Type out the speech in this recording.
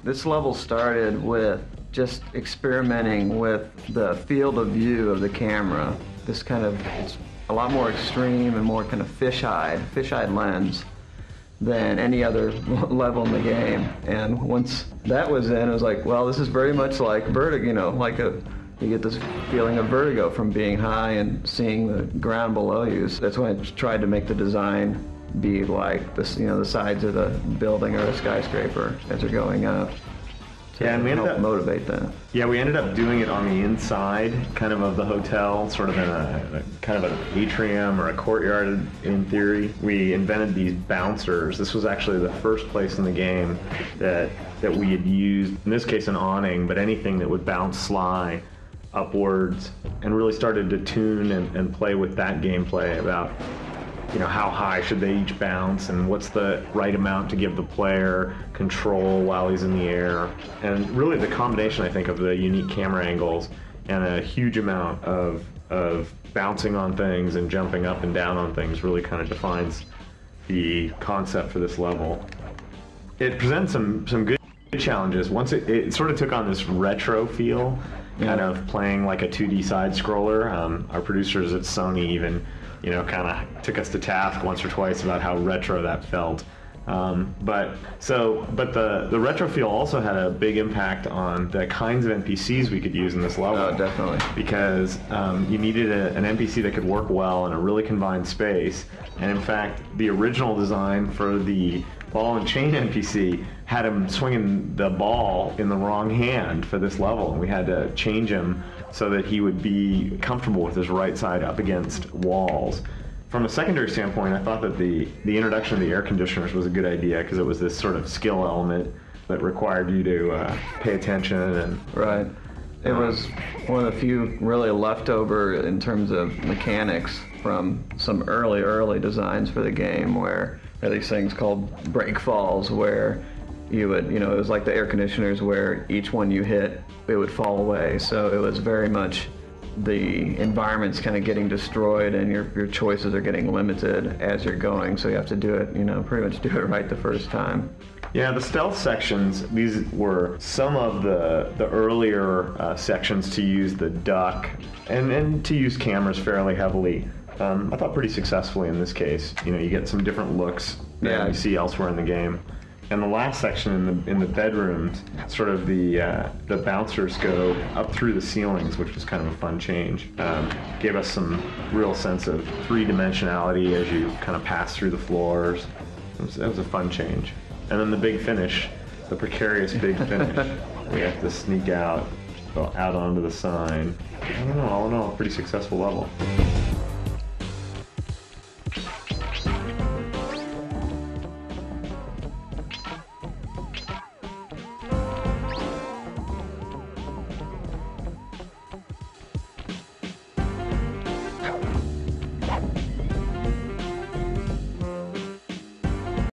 This level started with just experimenting with the field of view of the camera. This kind of, it's a lot more extreme and more kind of fish-eyed lens than any other level in the game. And once that was in, it was like, well, this is very much like Vertigo, you get this feeling of vertigo from being high and seeing the ground below you. So that's when I tried to make the design be like this, the sides of the building or a skyscraper as they're going up. Yeah, and we ended up motivate that. Yeah, we ended up doing it on the inside, kind of the hotel, sort of in a kind of an atrium or a courtyard in theory. We invented these bouncers. This was actually the first place in the game that we had used, in this case, an awning, but anything that would bounce sly upwards, and really started to tune and play with that gameplay about how high should they each bounce and what's the right amount to give the player control while he's in the air. And really the combination, I think, of the unique camera angles and a huge amount of bouncing on things and jumping up and down on things really kind of defines the concept for this level. It presents some good challenges. Once it sort of took on this retro feel, kind of playing like a 2D side scroller. Our producers at Sony even kind of took us to task once or twice about how retro that felt. But the retro feel also had a big impact on the kinds of NPCs we could use in this level. Oh, definitely. Because you needed an NPC that could work well in a really confined space. And in fact, the original design for the ball and chain NPC had him swinging the ball in the wrong hand for this level, and we had to change him so that he would be comfortable with his right side up against walls. From a secondary standpoint, I thought that the introduction of the air conditioners was a good idea because it was this sort of skill element that required you to pay attention. And right. It was one of the few really leftover in terms of mechanics from some early designs for the game, where there are these things called break falls, where you would, it was like the air conditioners where each one you hit, it would fall away. So it was very much the environment's kind of getting destroyed and your choices are getting limited as you're going. So you have to do it, pretty much do it right the first time. Yeah, the stealth sections, these were some of the earlier sections to use the duck and to use cameras fairly heavily. I thought pretty successfully in this case. You get some different looks than you see elsewhere in the game. And the last section in the bedrooms, sort of the bouncers go up through the ceilings, which was kind of a fun change. Gave us some real sense of three-dimensionality as you kind of pass through the floors. It was a fun change. And then the big finish, the precarious big finish. We have to sneak out onto the sign. I don't know, all in all, a pretty successful level.